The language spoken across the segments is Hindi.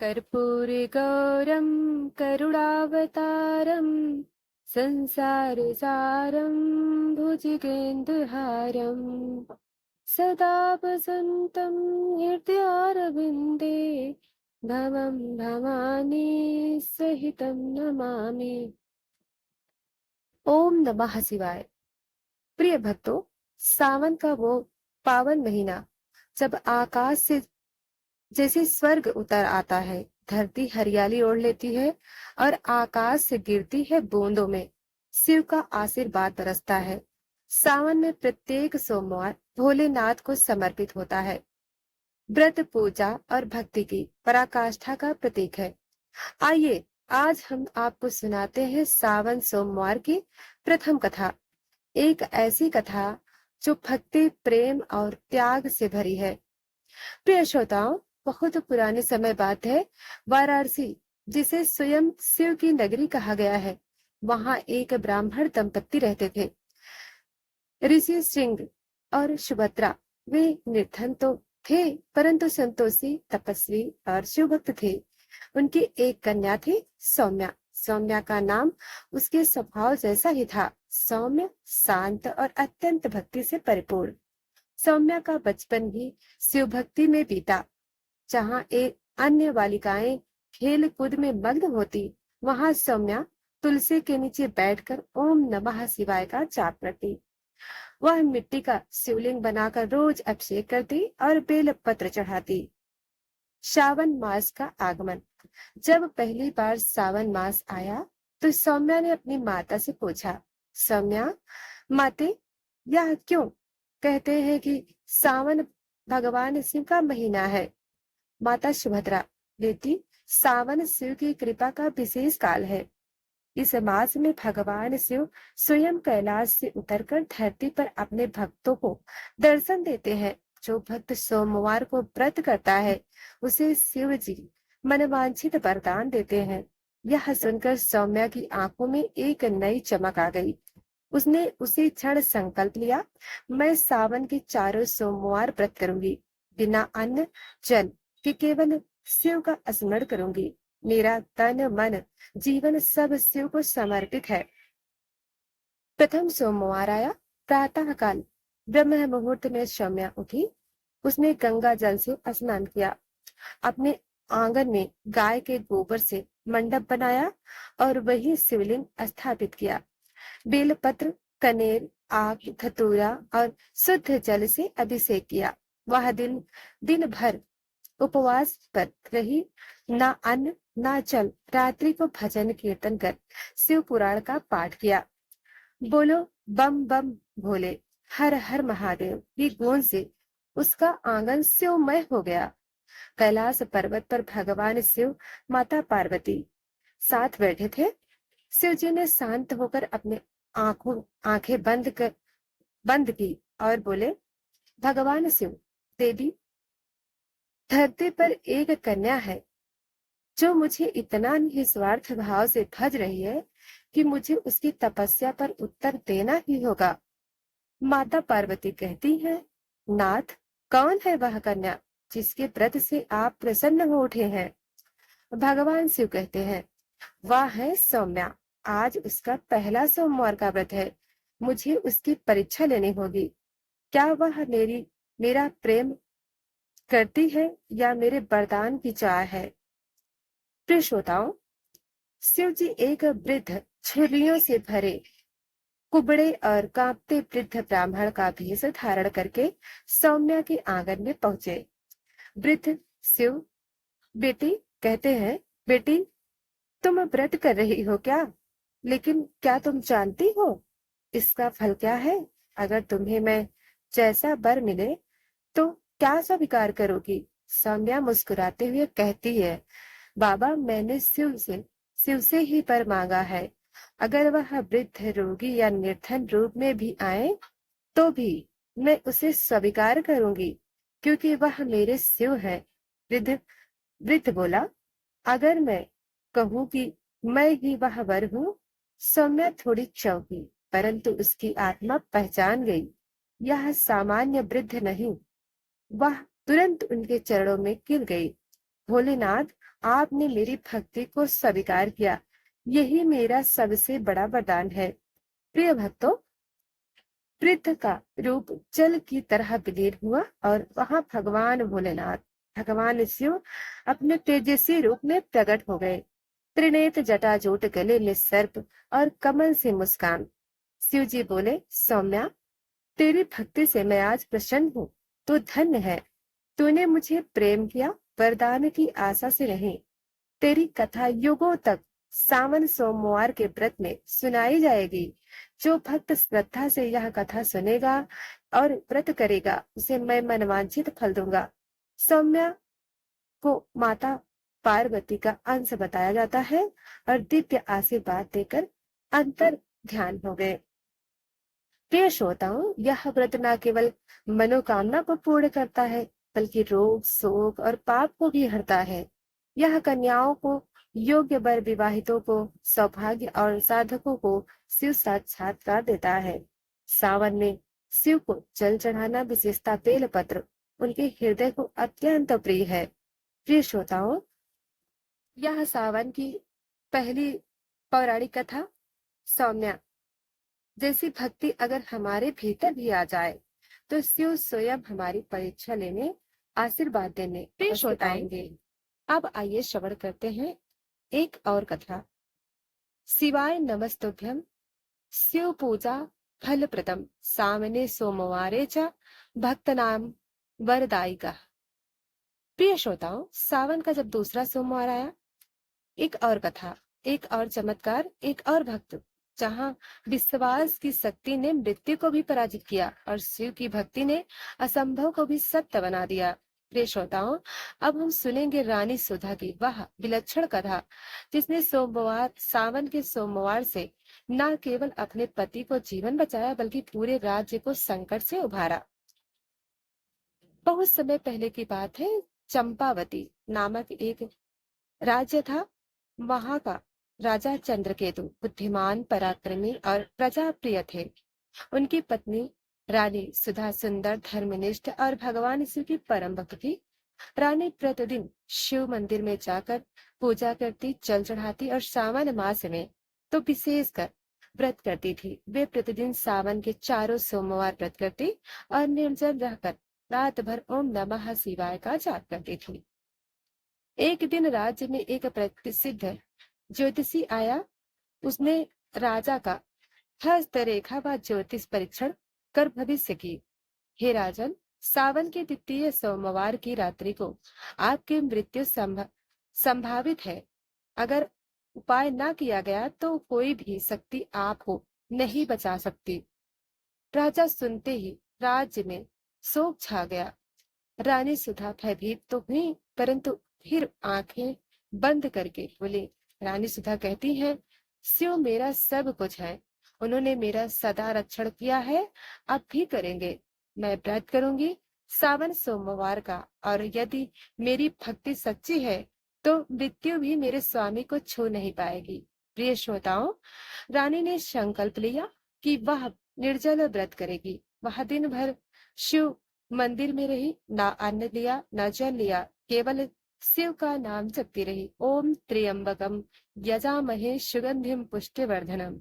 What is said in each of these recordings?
कर्पूरगौरं करुणावतारं संसारसारं भुजगेन्दुहारं सदा वसन्तं हृदयारविन्दे भवं भवानी सहितं नमामि। ओम नमः शिवाय। प्रिय भक्तों, सावन का वो पावन महीना जब आकाश से जैसे स्वर्ग उतर आता है, धरती हरियाली ओढ़ लेती है और आकाश से गिरती है बूंदों में शिव का आशीर्वाद बरसता है। सावन में प्रत्येक सोमवार भोलेनाथ को समर्पित होता है। व्रत, पूजा और भक्ति की पराकाष्ठा का प्रतीक है। आइए आज हम आपको सुनाते हैं सावन सोमवार की प्रथम कथा। एक ऐसी कथा जो भक्ति, प्रेम और त्याग से भरी है। प्रिय श्रोताओं, बहुत पुराने समय बात है। वाराणसी, जिसे स्वयं शिव की नगरी कहा गया है, वहां एक ब्राह्मण दंपत्ति रहते थे, ऋषि सिंह और सुभद्रा। वे निर्धन तो थे, परंतु संतोषी, तपस्वी और शिवभक्त थे। उनकी एक कन्या थी, सौम्या। सौम्या का नाम उसके स्वभाव जैसा ही था, सौम्य, शांत और अत्यंत भक्ति से परिपूर्ण। सौम्या का बचपन भी शिव भक्ति में बीता। जहाँ एक अन्य बालिकाएं खेल कूद में मग्न होती, वहां सौम्या तुलसी के नीचे बैठकर ओम नमः शिवाय का जाप करती। वह मिट्टी का शिवलिंग बनाकर रोज अभिषेक करती और बेल पत्र चढ़ाती। श्रावण मास का आगमन। जब पहली बार सावन मास आया तो सौम्या ने अपनी माता से पूछा, सौम्या, माते, यह क्यों कहते हैं कि सावन भगवान शिव का महीना है? माता सुभद्रा, बेटी, सावन शिव की कृपा का विशेष काल है। इस मास में भगवान शिव स्वयं कैलाश से उतरकर धरती पर अपने भक्तों को दर्शन देते हैं। जो भक्त सोमवार को व्रत करता है, उसे शिव जी मनवांछित वरदान देते हैं। यह सुनकर सौम्या की आंखों में एक नई चमक आ गई। उसने उसी क्षण संकल्प लिया, मैं सावन के चारों सोमवार व्रत करूंगी, बिना अन्न जल के केवल शिव का स्मरण करूंगी। मेरा तन, मन, जीवन सब शिव को समर्पित है। प्रथम सोमवार आया। प्रातः काल ब्रह्म मुहूर्त में सौम्या उठी। उसने गंगा जल से स्नान किया, अपने आंगन में गाय के गोबर से मंडप बनाया और वही शिवलिंग स्थापित किया। बेलपत्र, कनेर, आक, धतूरा और शुद्ध जल से अभिषेक किया। वह दिन भर उपवास पर रही, ना अन्न ना जल। रात्रि को भजन कीर्तन कर शिव पुराण का पाठ किया। बोलो बम बम भोले, हर हर महादेव की गूंज से उसका आंगन शिवमय हो गया। कैलाश पर्वत पर भगवान शिव, माता पार्वती साथ बैठे थे। शिव जी ने शांत होकर अपने आंखें बंद की और बोले, भगवान शिव, देवी, धरती पर एक कन्या है जो मुझे इतना निस्वार्थ भाव से भज रही है कि मुझे उसकी तपस्या पर उत्तर देना ही होगा। माता पार्वती कहती है, नाथ, कौन है वह कन्या जिसके व्रत से आप प्रसन्न हो उठे हैं? भगवान शिव कहते हैं, वह है सौम्या। आज उसका पहला सोमवार का व्रत है। मुझे उसकी परीक्षा लेनी होगी। क्या वह मेरा प्रेम करती है या मेरे वरदान की चाह है? प्रिय श्रोताओं, शिव जी एक वृद्ध, झुर्रियों से भरे, कुबड़े और कांपते वृद्ध ब्राह्मण का भेष धारण करके सौम्या के आंगन में पहुंचे। वृद्ध शिव, बेटी, कहते हैं, बेटी, तुम व्रत कर रही हो क्या? लेकिन क्या तुम जानती हो इसका फल क्या है? अगर तुम्हें मैं जैसा वर मिले तो क्या स्वीकार करोगी? सौम्या मुस्कुराते हुए कहती है, बाबा, मैंने शिव से ही वर मांगा है। अगर वह वृद्ध, रोगी या निर्धन रूप में भी आए तो भी मैं उसे स्वीकार करूंगी, क्योंकि वह मेरे शिव है। वृद्ध वृद्ध बोला, अगर मैं कहूँ कि मैं ही वह वर हूँ? सौम्या थोड़ी चौंकी, परंतु उसकी आत्मा पहचान गई, यह सामान्य वृद्ध नहीं। वह तुरंत उनके चरणों में गिर गई। भोलेनाथ, आपने मेरी भक्ति को स्वीकार किया, यही मेरा सबसे बड़ा वरदान है। प्रिय भक्तों, वृद्ध का रूप जल की तरह विलीन हुआ और वहां भगवान भोलेनाथ, भगवान शिव अपने तेजस्वी रूप में प्रकट हो गए। त्रिनेत्र जटाजूट, गले में सर्प और कमल से मुस्कान। शिव जी बोले, सौम्या, तेरी भक्ति से मैं आज प्रसन्न हूँ। तू धन्य है। तूने मुझे प्रेम किया, वरदान की आशा से नहीं। तेरी कथा युगों तक सावन सोमवार के व्रत में सुनाई जाएगी। जो भक्त श्रद्धा से यह कथा सुनेगा और व्रत करेगा, उसे मैं मनवांछित फल दूंगा। सौम्या को माता पार्वती का अंश बताया जाता है और दिव्य आशीर्वाद देकर अंतर ध्यान हो गए। प्रिय श्रोताओं, यह व्रत न केवल मनोकामना को पूर्ण करता है, बल्कि रोग, शोक और पाप को भी हरता है। यह कन्याओं को योग्य वर, विवाहितों को सौभाग्य और साधकों को शिव साक्षात्कार देता है। सावन में शिव को जल चढ़ाना, विशेषता बेलपत्र, उनके हृदय को अत्यंत प्रिय है। प्रिय श्रोताओं, यह सावन की पहली पौराणिक कथा। सौम्या, जैसी भक्ति अगर हमारे भीतर भी आ जाए, तो शिव स्वयं हमारी परीक्षा लेने, आशीर्वाद देने पेश होताएंगे। अब आइए श्रवण करते हैं एक और कथा। शिवाय नमस्तुभ्यम, शिव पूजा फलप्रदम, सामने सोमवारे च भक्त नाम वरदायिका। प्रिय श्रोताओं, सावन का जब दूसरा सोमवार आया, एक और कथा, एक और चमत्कार, एक और भक्त, जहाँ विश्वास की शक्ति ने मृत्यु को भी पराजित किया और शिव की भक्ति ने असंभव को भी सत्य बना दिया। प्रिय श्रोताओं, अब हम सुनेंगे रानी सुधा की वह विलक्षण कथा, जिसने सोमवार, सावन के सोमवार से न केवल अपने पति को जीवन बचाया, बल्कि पूरे राज्य को संकट से उभारा। बहुत समय पहले की बात है। चंपावती नामक एक राज्य था। वहां का राजा चंद्रकेतु बुद्धिमान, पराक्रमी और प्रजाप्रिय थे। उनकी पत्नी रानी सुधा सुंदर, धर्मनिष्ठ और भगवान शिव की परम भक्त थी। रानी प्रतिदिन शिव मंदिर में जाकर पूजा करती, जल चढ़ाती और सावन मास में तो विशेषकर व्रत करती थी। वे प्रतिदिन सावन के चारों सोमवार व्रत करती और निर्जल रहकर रात भर ओम नमः शिवाय का जाप करती थी। एक दिन राज्य में एक प्रसिद्ध ज्योतिषी आया। उसने राजा का हस्तरेखा व ज्योतिष परीक्षण कर भविष्य की। हे राजन, सावन के द्वितीय सोमवार की रात्रि को आपकी मृत्यु संभावित है। अगर उपाय न किया गया तो कोई भी शक्ति आपको नहीं बचा सकती। राजा सुनते ही राज्य में शोक छा गया। रानी सुधा भयभीत तो हुई, परंतु फिर आंखें बंद करके बोली। रानी सुधा कहती है, शिव मेरा सब कुछ है। उन्होंने मेरा सदा रक्षण किया है, अब भी करेंगे। मैं व्रत करूंगी सावन सोमवार का, और यदि मेरी भक्ति सच्ची है तो मृत्यु भी मेरे स्वामी को छू नहीं पाएगी। प्रिय श्रोताओं, रानी ने संकल्प लिया कि वह निर्जल व्रत करेगी। वह दिन भर शिव मंदिर में रही, ना अन्न लिया, ना जल लिया, केवल शिव का नाम जपती रही। ओम त्र्यंबकम यजामहे सुगंधिम पुष्टिवर्धनम,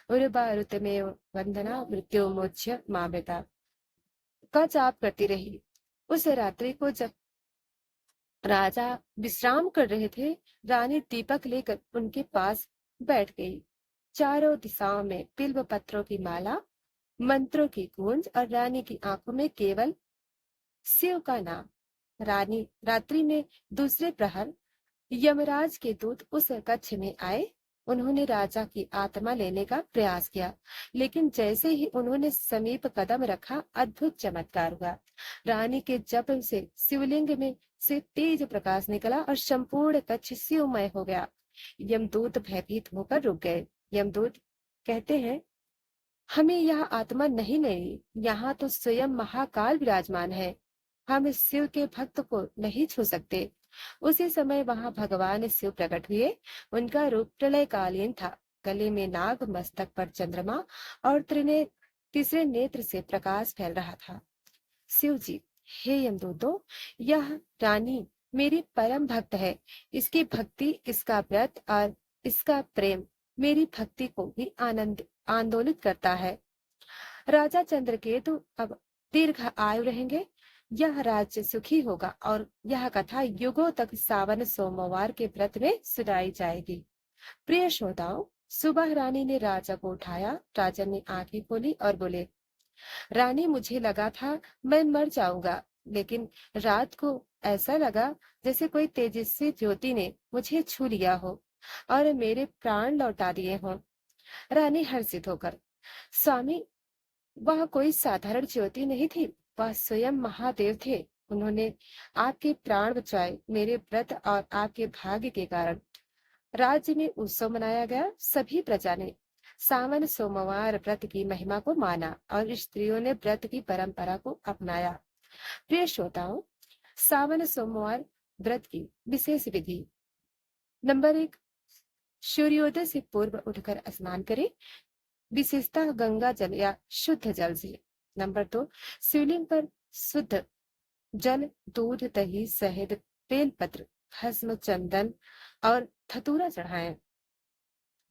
उर्वारुतमेव वंदना मृत्युमोच्य मामृता का जाप करती रही। उस रात्रि को जब राजा विश्राम कर रहे थे, रानी दीपक लेकर उनके पास बैठ गई। चारों दिशाओं में बिल्व पत्रों की माला, मंत्रों की गूंज और रानी की आंखों में केवल शिव का नाम। रानी रात्रि में दूसरे प्रहर यमराज के दूत उस कक्ष में आए। उन्होंने राजा की आत्मा लेने का प्रयास किया, लेकिन जैसे ही उन्होंने समीप कदम रखा, अद्भुत चमत्कार हुआ। रानी के जप से शिवलिंग में से तेज प्रकाश निकला और संपूर्ण कक्ष शिवमय हो गया। यमदूत भयभीत होकर रुक गए। यमदूत कहते हैं, हमें यह आत्मा नहीं लेनी, यहाँ तो स्वयं महाकाल विराजमान है। हम इस शिव के भक्त को नहीं छू सकते। उसी समय वहां भगवान शिव प्रकट हुए। उनका रूप प्रलयकालीन था। गले में नाग, मस्तक पर चंद्रमा और तीसरे नेत्र से प्रकाश फैल रहा था। शिव जी, हे यमदूतों, यह रानी मेरी परम भक्त है। इसकी भक्ति, इसका व्रत और इसका प्रेम मेरी भक्ति को भी आनंद आंदोलित करता है। राजा चंद्रकेतु अब दीर्घ आयु रहेंगे। यह राज्य सुखी होगा और यह कथा युगों तक सावन सोमवार के व्रत में सुनाई जाएगी। प्रिय श्रोताओं, सुबह रानी ने राजा को उठाया। राजा ने आंखें खोली और बोले, रानी, मुझे लगा था मैं मर जाऊंगा, लेकिन रात को ऐसा लगा जैसे कोई तेजस्वी ज्योति ने मुझे छू लिया हो और मेरे प्राण लौटा दिए हों। रानी हर्षित होकर, स्वामी, वह कोई साधारण ज्योति नहीं थी, वह स्वयं महादेव थे। उन्होंने आपके प्राण बचाए। मेरे व्रत और आपके भाग्य के कारण राज्य में उत्सव मनाया गया। सभी प्रजा ने सावन सोमवार व्रत की महिमा को माना और स्त्रियों ने व्रत की परंपरा को अपनाया। प्रिय श्रोताओं, सावन सोमवार व्रत की विशेष विधि। नंबर 1, सूर्योदय से पूर्व उठकर स्नान करें, विशेषतः गंगा जल या शुद्ध जल से। नंबर 2, शिवलिंग पर शुद्ध जल, दूध, दही, शहद, बेलपत्र, भस्म, चंदन और धतूरा चढ़ाएं।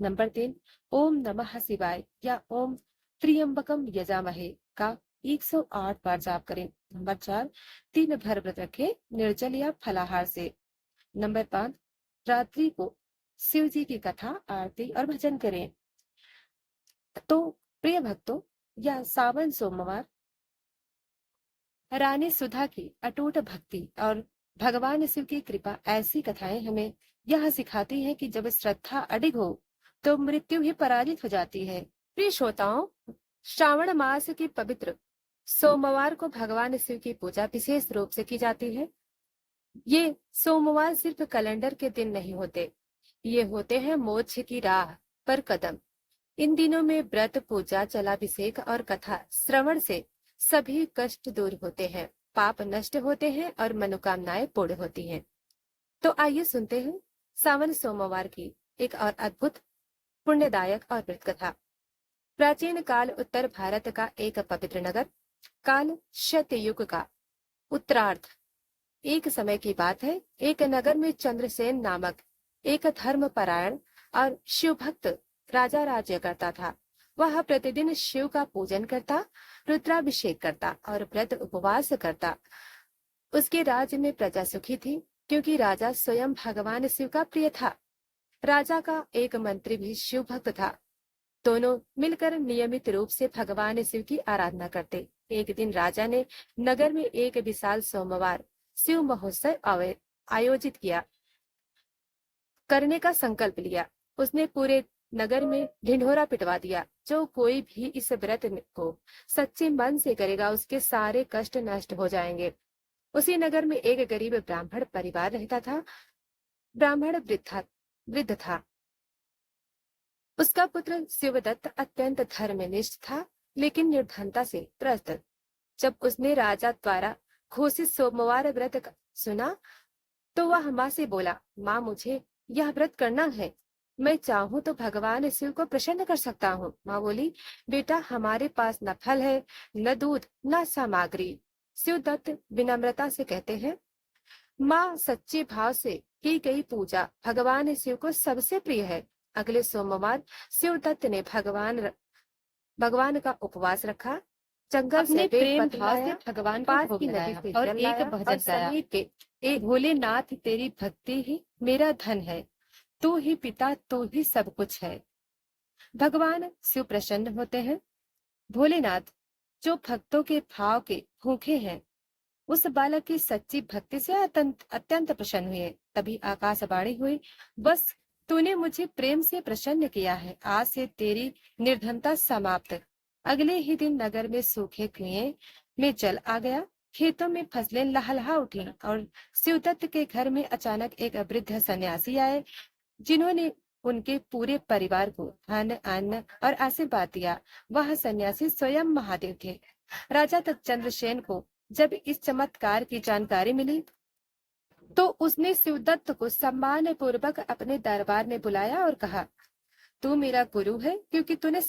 नंबर 3, ओम नमः शिवाय या ओम त्र्यंबकम यजामहे का 108 बार जाप करें। नंबर 4, दिन भर व्रत रखें, निर्जल या फलाहार से। नंबर 5, रात्रि को शिव जी की कथा, आरती और भजन करें। तो प्रिय भक्तों, यह सावन सोमवार रानी सुधा की अटूट भक्ति और भगवान शिव की कृपा, ऐसी कथाएं हमें यह सिखाती हैं कि जब श्रद्धा अडिग हो तो मृत्यु भी पराजित हो जाती है। प्रिय श्रोताओं, श्रावण मास की पवित्र सोमवार को भगवान शिव की पूजा विशेष रूप से की जाती है। ये सोमवार सिर्फ कैलेंडर के दिन नहीं होते, ये होते हैं मोक्ष की राह पर कदम। इन दिनों में व्रत, पूजा, जलाभिषेक और कथा श्रवण से सभी कष्ट दूर होते हैं, पाप नष्ट होते हैं और मनोकामनाएं पूर्ण होती हैं। तो आइए सुनते हैं सावन सोमवार की एक और अद्भुत, पुण्यदायक और व्रत कथा। प्राचीन काल उत्तर भारत का एक पवित्र नगर, काल सत्ययुग का उत्तरार्ध। एक समय की बात है, एक नगर में चंद्रसेन नामक एक धर्मपरायण और शिव भक्त राजा राज्य करता था। वह प्रतिदिन शिव का पूजन करता, रुद्राभिषेक करता और व्रत उपवास करता। उसके राज्य में प्रजा सुखी थी, क्योंकि राजा स्वयं भगवान शिव का प्रिय था। राजा का एक मंत्री भी शिव भक्त था। दोनों मिलकर नियमित रूप से भगवान शिव की आराधना करते। एक दिन राजा ने नगर में एक विशाल सोमवार शिव महोत्सव आयोजित करने का संकल्प लिया। उसने पूरे नगर में ढिंढोरा पिटवा दिया, जो कोई भी इस व्रत को सच्चे मन से करेगा उसके सारे कष्ट नष्ट हो जाएंगे। उसी नगर में एक गरीब ब्राह्मण परिवार रहता था। ब्राह्मण वृद्ध था। उसका पुत्र शिवदत्त अत्यंत धर्मनिष्ठ था, लेकिन निर्धनता से त्रस्त। जब उसने राजा द्वारा घोषित सोमवार व्रत सुना तो वह माँ से बोला, माँ, मुझे यह व्रत करना है। मैं चाहूं तो भगवान शिव को प्रसन्न कर सकता हूँ। माँ बोली, बेटा, हमारे पास न फल है, न दूध, न सामग्री। शिवदत्त विनम्रता से कहते हैं, माँ, सच्चे भाव से की गई पूजा भगवान शिव को सबसे प्रिय है। अगले सोमवार शिवदत्त ने भगवान का उपवास रखा, जंगल से प्रेम भाव से भगवान पास की नदी से और एक भजन गाया के, ए भोलेनाथ, तेरी भक्ति ही मेरा धन है, तू ही पिता, तू ही सब कुछ है। भगवान शिव प्रसन्न होते हैं। भोलेनाथ, जो भक्तों के भाव के भूखे हैं, उस बालक की सच्ची भक्ति से अत्यंत प्रसन्न हुए। तभी आकाशवाणी हुई, बस तूने मुझे प्रेम से प्रसन्न किया है, आज से तेरी निर्धनता समाप्त। अगले ही दिन नगर में सूखे कुएं में जल आ गया, खेतों में फसलें लहलहा उठी और शिवदत्त के घर में अचानक एक वृद्ध सन्यासी आए, जिन्होंने उनके पूरे परिवार को धन, अन्न और आशीर्वाद दिया। वह सन्यासी स्वयं महादेव थे। राजा चंद्रसेन को जब इस चमत्कार की जानकारी मिली तो उसने शिवदत्त को सम्मान पूर्वक अपने दरबार में बुलाया और कहा, तू मेरा गुरु है, क्योंकि तूने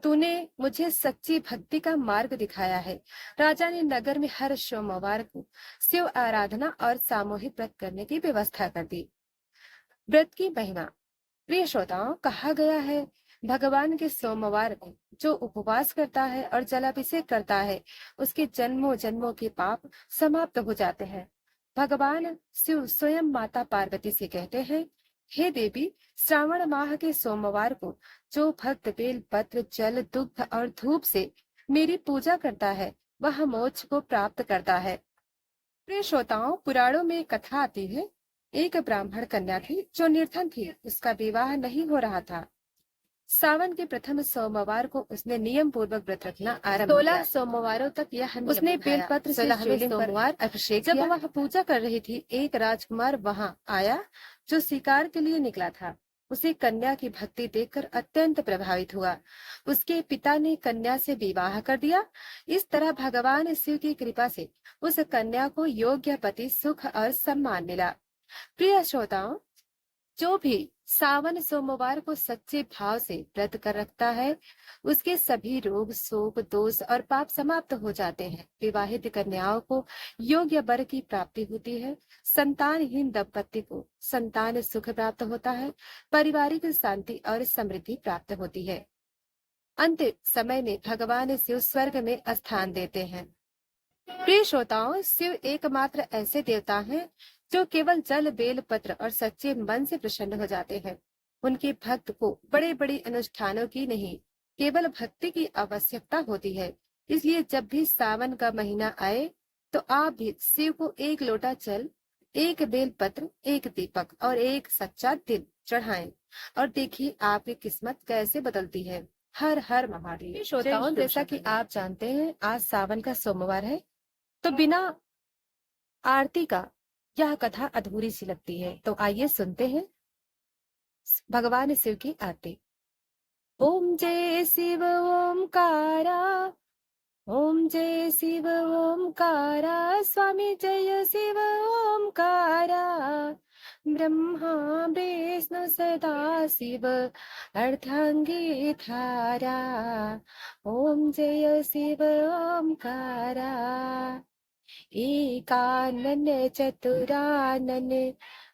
तूने मुझे सच्ची भक्ति का मार्ग दिखाया है। राजा ने नगर में हर सोमवार को शिव आराधना और सामूहिक व्रत करने की व्यवस्था कर दी। व्रत की महिमा। प्रिय श्रोताओं, कहा गया है भगवान के सोमवार को जो उपवास करता है और जलाभिषेक करता है उसके जन्मों जन्मों के पाप समाप्त हो जाते हैं। भगवान शिव स्वयं माता पार्वती से कहते हैं, हे देवी, श्रावण माह के सोमवार को जो भक्त बेल पत्र जल दुग्ध और धूप से मेरी पूजा करता है वह मोक्ष को प्राप्त करता है। प्रिय श्रोताओं, पुराणों में एक कथा आती है। एक ब्राह्मण कन्या थी जो निर्धन थी, उसका विवाह नहीं हो रहा था। सावन के प्रथम सोमवार को उसने नियम पूर्वक व्रत रखना आरंभ किया। 16 सोमवारों तक यह नियम उसने बेलपत्र से शिवलिंग पर सोमवार अभिषेक किया। जब वह पूजा कर रही थी, एक राजकुमार वहां आया जो शिकार के लिए निकला था। उसे कन्या की भक्ति देखकर अत्यंत प्रभावित हुआ। उसके पिता ने कन्या से विवाह कर दिया। इस तरह भगवान शिव की कृपा से उस कन्या को योग्य पति, सुख और सम्मान मिला। प्रिय श्रोताओं, जो भी सावन सोमवार को सच्चे भाव से व्रत कर रखता है उसके सभी रोग शोक दोष और पाप समाप्त हो जाते हैं। विवाहित कन्याओं को योग्य वर की प्राप्ति होती है। संतानहीन दंपति को संतान सुख प्राप्त होता है। पारिवारिक शांति और समृद्धि प्राप्त होती है। अंतिम समय में भगवान शिव स्वर्ग में स्थान देते हैं। प्रिय श्रोताओं, शिव एकमात्र ऐसे देवता हैं जो केवल जल बेल पत्र और सच्चे मन से प्रसन्न हो जाते हैं। उनके भक्त को बड़े बड़े अनुष्ठानों की नहीं, केवल भक्ति की आवश्यकता होती है। इसलिए जब भी सावन का महीना आए तो आप भी शिव को एक लोटा जल, एक बेल पत्र, एक दीपक और एक सच्चा दिल चढ़ाएं और देखिए आपकी किस्मत कैसे बदलती है। हर हर महादेव। श्रोताओं, जैसा कि आप जानते हैं आज सावन का सोमवार है, तो बिना आरती का यह कथा अधूरी सी लगती है। तो आइए सुनते हैं भगवान शिव की आरती। ओम जय शिव ओमकारा, ओम जय शिव ओमकारा, स्वामी जय शिव ओमकारा, ब्रह्मा विष्णु सदा शिव अर्धांगी धारा, ओम जय शिव ओमकारा, एकानन चतुरानन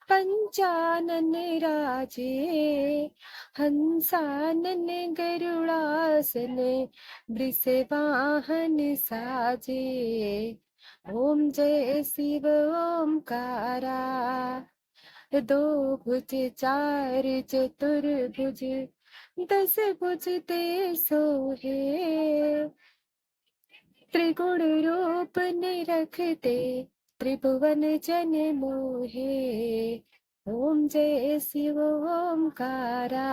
पंचानन राजे, हंसानन गरुड़ासन वृषवाहन साजे, ओम जय शिव ओमकारा, दो भुज चार चतुर्भुज, 10 भुज ते सोहे, त्रिगुण रूप निरखते त्रिभुवन जन मोहे, ओम जय शिव ओमकारा,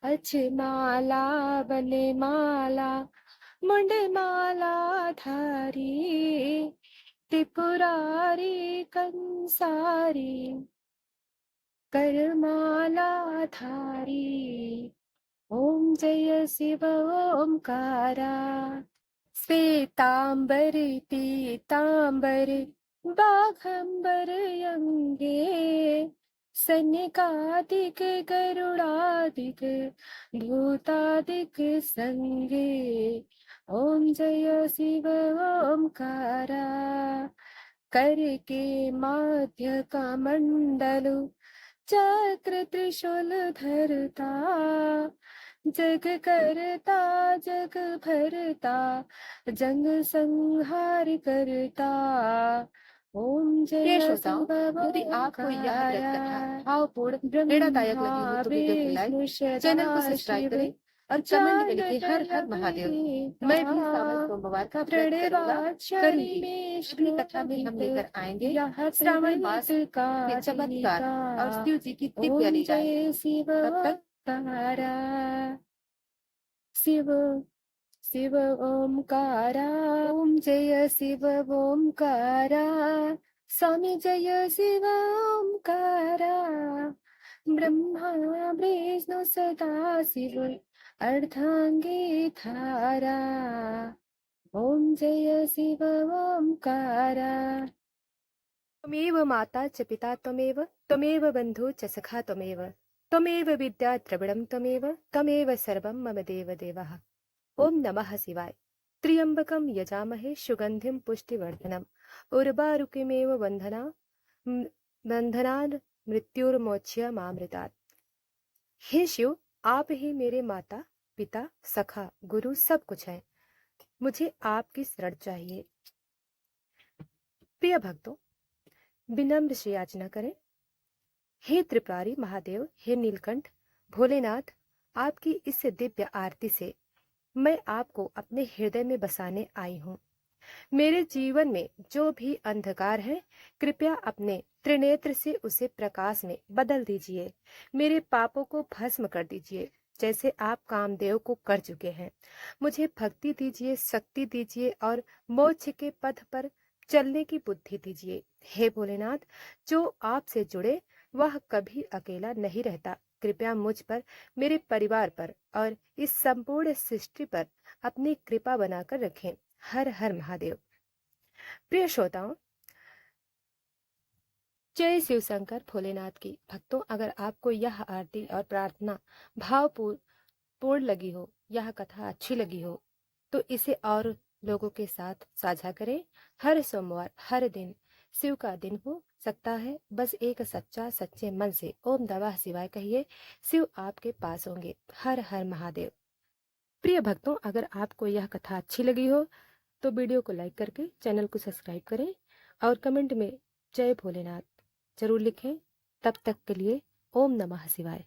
अछमाला वनमाला मुंडमाला धारी, त्रिपुरारी कंसारी करमाला धारी, ओम जय शिव ओमकारा, श्वेतांबर पीतांबर बाघंबर अंगे, सनकादिक गरुड़ादिक भूतादिक संगे, ओम जय शिव ओमकारा, करके माध्य का मंडल चक्र त्रिशूल धरता, जग करता जग भरता, जंग संहार करता, ओम जय श्रोताओं, यदि आपको यह व्रत कथा भावपूर्ण प्रेरणादायक लगी हो तो वीडियो को लाइक, चैनल को सब्सक्राइब करें और कमेंट में लिखिए हर हर महादेव। मैं भी सावन सोमवार का व्रत करूंगा, करूंगी। अगली कथा में हम लेकर आएंगे श्रावण मास के चमत्कार और शिव जी की दिव्य लीलाएं। तब तक शिव शिव ओमकारा, ओम जय शिव ओमकारा, स्वामी जय शिव ओमकारा, ब्रह्मा विष्णु सदा शिव अर्धांगी धारा, ओम जय शिव ओमकारा, त्वमेव माता च पिता त्वमेव, त्वमेव बन्धु च सखा त्वमेव, त्वमेव विद्या द्रविणं त्वमेव सर्वं मम देवदेवः। ओम नमः शिवाय। त्र्यंबकं यजामहे सुगंधिं पुष्टिवर्धनम् उर्वारुकमेव बंधनान् मृत्युर्मोक्ष्य मामृतात्। हे शिव, आप ही मेरे माता पिता सखा गुरु सब कुछ है, मुझे आपकी शरण चाहिए। प्रिय भक्तों, विनम्र से याचना करें। हे त्रिपुरारी महादेव, हे नीलकंठ, भोलेनाथ, आपकी इस दिव्य आरती से मैं आपको अपने हृदय में बसाने आई हूँ। मेरे जीवन में जो भी अंधकार है, कृपया अपने त्रिनेत्र से उसे प्रकाश में बदल दीजिए। मेरे पापों को भस्म कर दीजिए, जैसे आप कामदेव को कर चुके हैं। मुझे भक्ति दीजिए, शक्ति दीजिए और मोक्ष के पथ पर चलने की बुद्धि दीजिए। हे भोलेनाथ, जो आपसे जुड़े वह कभी अकेला नहीं रहता। कृपया मुझ पर, मेरे परिवार पर और इस संपूर्ण सृष्टि पर अपनी कृपा बनाकर रखें। हर हर महादेव। प्रिय श्रोताओं, जय शिव शंकर भोलेनाथ की। भक्तों, अगर आपको यह आरती और प्रार्थना भावपूर्ण लगी हो, यह कथा अच्छी लगी हो, तो इसे और लोगों के साथ साझा करें। हर सोमवार, हर दिन शिव का दिन हो सकता है। बस एक सच्चा सच्चे मन से ओम नमः शिवाय कहिए, शिव आपके पास होंगे। हर हर महादेव। प्रिय भक्तों, अगर आपको यह कथा अच्छी लगी हो तो वीडियो को लाइक करके चैनल को सब्सक्राइब करें और कमेंट में जय भोलेनाथ जरूर लिखें। तब तक के लिए ओम नमः शिवाय।